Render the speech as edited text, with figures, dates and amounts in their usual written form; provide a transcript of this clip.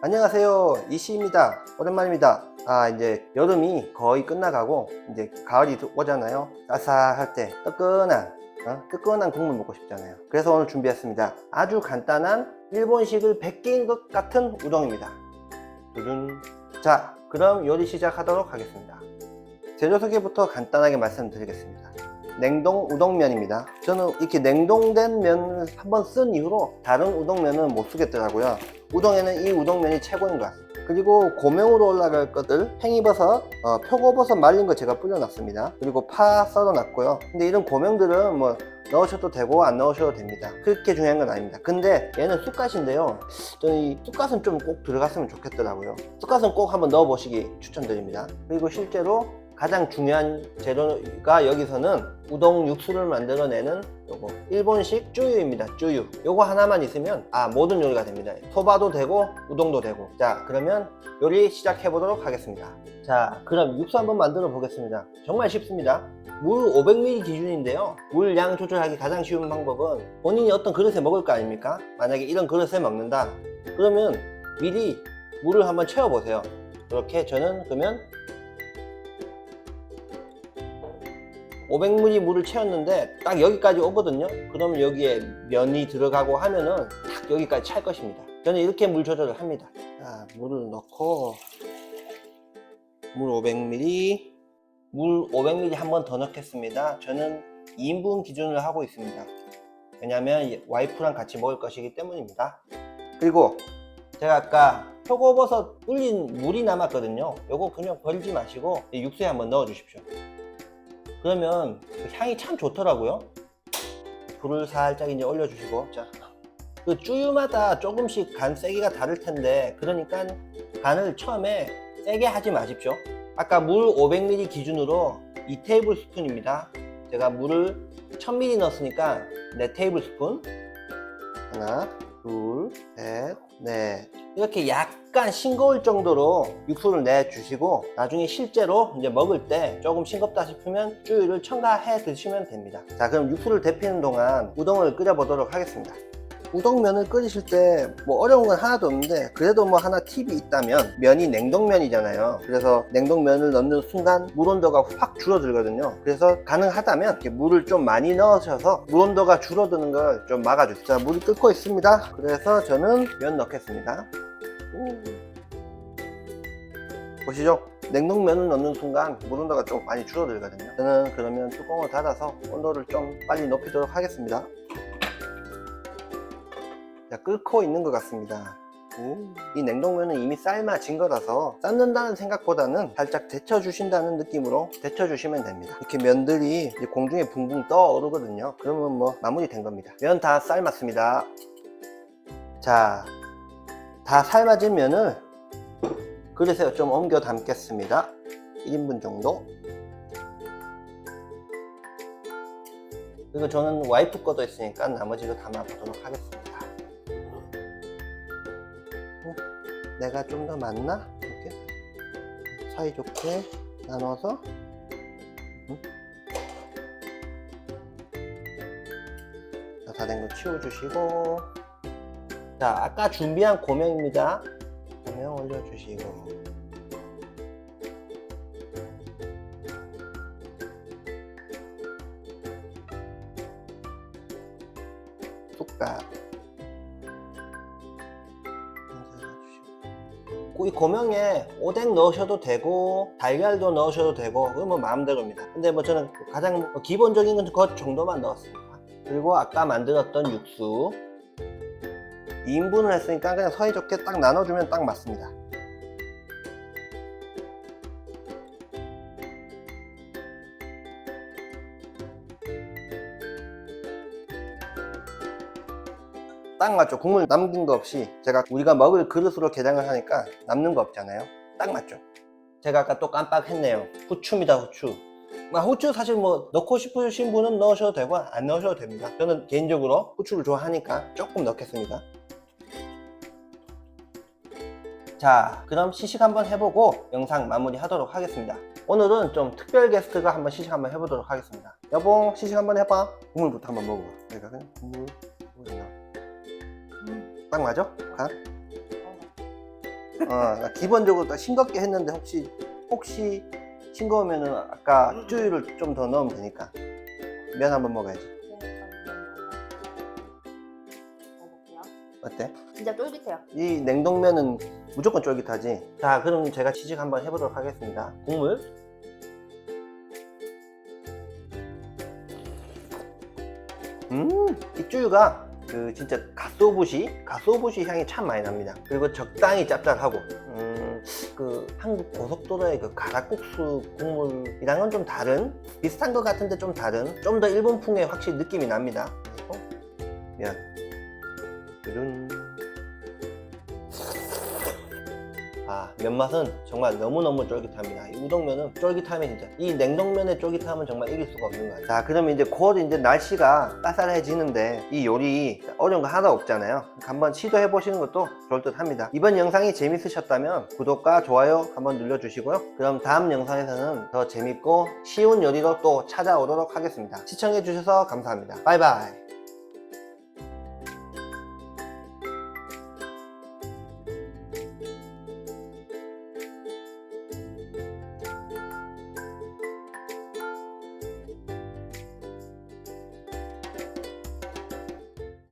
안녕하세요, 이시입니다. 오랜만입니다. 이제 여름이 거의 끝나가고 이제 가을이 오잖아요. 따스할 때 뜨끈한 국물 먹고 싶잖아요. 그래서 오늘 준비했습니다. 아주 간단한 일본식을 베낀 것 같은 우동입니다. 두둔. 자, 그럼 요리 시작하도록 하겠습니다. 재료 소개부터 간단하게 말씀드리겠습니다. 냉동 우동면입니다. 저는 이렇게 냉동된 면을 한번 쓴 이후로 다른 우동면은 못 쓰겠더라고요. 우동에는 이 우동면이 최고인 것 같습니다. 그리고 고명으로 올라갈 것들, 팽이버섯, 표고버섯 말린 거 제가 뿌려놨습니다. 그리고 파 썰어놨고요. 근데 이런 고명들은 뭐 넣으셔도 되고 안 넣으셔도 됩니다. 그렇게 중요한 건 아닙니다. 근데 얘는 쑥갓인데요, 저는 이 쑥갓은 좀 꼭 들어갔으면 좋겠더라고요. 쑥갓은 꼭 한번 넣어보시기 추천드립니다. 그리고 실제로 가장 중요한 재료가 여기서는 우동 육수를 만들어내는 요거 일본식 쭈유입니다. 쭈유. 요거 하나만 있으면 모든 요리가 됩니다. 소바도 되고 우동도 되고. 자, 그러면 요리 시작해 보도록 하겠습니다. 자, 그럼 육수 한번 만들어 보겠습니다. 정말 쉽습니다. 물 500ml 기준인데요, 물 양 조절하기 가장 쉬운 방법은 본인이 어떤 그릇에 먹을 거 아닙니까? 만약에 이런 그릇에 먹는다 그러면 미리 물을 한번 채워 보세요. 이렇게 저는 그러면 500ml 물을 채웠는데 딱 여기까지 오거든요. 그러면 여기에 면이 들어가고 하면은 딱 여기까지 찰 것입니다. 저는 이렇게 물 조절을 합니다. 자, 물을 넣고 물 500ml 한 번 더 넣겠습니다. 저는 2인분 기준으로 하고 있습니다. 왜냐하면 와이프랑 같이 먹을 것이기 때문입니다. 그리고 제가 아까 표고버섯 불린 물이 남았거든요. 요거 그냥 버리지 마시고 이 육수에 한번 넣어 주십시오. 그러면 향이 참 좋더라고요. 불을 살짝 이제 올려주시고, 자, 그 쭈유마다 조금씩 간 세기가 다를 텐데, 그러니까 간을 처음에 세게 하지 마십시오. 아까 물 500ml 기준으로 2테이블스푼입니다. 제가 물을 1000ml 넣었으니까 4테이블스푼. 하나, 둘, 셋, 넷. 이렇게 약간 싱거울 정도로 육수를 내주시고, 나중에 실제로 이제 먹을 때 조금 싱겁다 싶으면 쭈유를 첨가해 드시면 됩니다. 자, 그럼 육수를 데피는 동안 우동을 끓여 보도록 하겠습니다. 우동면을 끓이실 때 뭐 어려운 건 하나도 없는데, 그래도 뭐 하나 팁이 있다면, 면이 냉동면이잖아요. 그래서 냉동면을 넣는 순간 물 온도가 확 줄어들거든요. 그래서 가능하다면 이렇게 물을 좀 많이 넣으셔서 물 온도가 줄어드는 걸 좀 막아주세요. 자, 물이 끓고 있습니다. 그래서 저는 면 넣겠습니다. 보시죠? 냉동면을 넣는 순간 물 온도가 좀 많이 줄어들거든요. 저는 그러면 뚜껑을 닫아서 온도를 좀 빨리 높이도록 하겠습니다. 자, 끓고 있는 것 같습니다. 이 냉동면은 이미 삶아진 거라서 삶는다는 생각보다는 살짝 데쳐주신다는 느낌으로 데쳐주시면 됩니다. 이렇게 면들이 이제 공중에 붕붕 떠오르거든요. 그러면 뭐 마무리 된 겁니다. 면 다 삶았습니다. 자, 다 삶아진 면을 그릇에 좀 옮겨 담겠습니다. 1인분 정도. 그리고 저는 와이프 거도 있으니까 나머지도 담아보도록 하겠습니다. 내가 좀 더 많나? 이렇게 사이좋게 나눠서 다 된 거 치워주시고, 자, 아까 준비한 고명입니다. 고명 올려주시고, 쑥갓 이 고명에 오뎅 넣으셔도 되고 달걀도 넣으셔도 되고, 그건 뭐 마음대로입니다. 근데 뭐 저는 가장 기본적인 건 그 정도만 넣었습니다. 그리고 아까 만들었던 육수 2인분을 했으니까 그냥 사이좋게 딱 나눠주면 딱 맞습니다. 딱 맞죠? 국물 남긴 거 없이. 우리가 먹을 그릇으로 개장을 하니까 남는 거 없잖아요. 딱 맞죠? 제가 아까 또 깜빡했네요. 후추입니다. 후추. 후추 사실 뭐 넣고 싶으신 분은 넣으셔도 되고 안 넣으셔도 됩니다. 저는 개인적으로 후추를 좋아하니까 조금 넣겠습니다. 자, 그럼 시식 한번 해보고 영상 마무리 하도록 하겠습니다. 오늘은 좀 특별 게스트가 한번 시식 한번 해보도록 하겠습니다. 여봉, 시식 한번 해봐. 국물부터 한번 먹어봐. 내가 그냥 국물 딱 맞아? 간? 나 기본적으로 다 싱겁게 했는데 혹시 싱거우면은 아까 쭈유를 좀 더 넣으면 되니까. 면 한번 먹어야지. 먹어볼게요. 어때? 진짜 쫄깃해요. 이 냉동면은 무조건 쫄깃하지. 자, 그럼 제가 시식 한번 해보도록 하겠습니다. 국물. 이 쭈유가 그 진짜 가소부시 향이 참 많이 납니다. 그리고 적당히 짭짤하고, 그 한국 고속도로의 그 가락국수 국물이랑은 좀 다른, 비슷한 것 같은데 좀 다른, 좀 더 일본풍의 확실히 느낌이 납니다. 그리고 면. 뚜룬. 면맛은 정말 너무너무 쫄깃합니다. 이 우동면은 쫄깃함이 진짜, 이 냉동면의 쫄깃함은 정말 이길 수가 없는 것 같아요. 자, 그러면 이제 곧 이제 날씨가 따스해지는데 이 요리 어려운 거 하나 없잖아요. 한번 시도해 보시는 것도 좋을 듯 합니다. 이번 영상이 재밌으셨다면 구독과 좋아요 한번 눌러주시고요. 그럼 다음 영상에서는 더 재밌고 쉬운 요리로 또 찾아오도록 하겠습니다. 시청해 주셔서 감사합니다. 바이바이.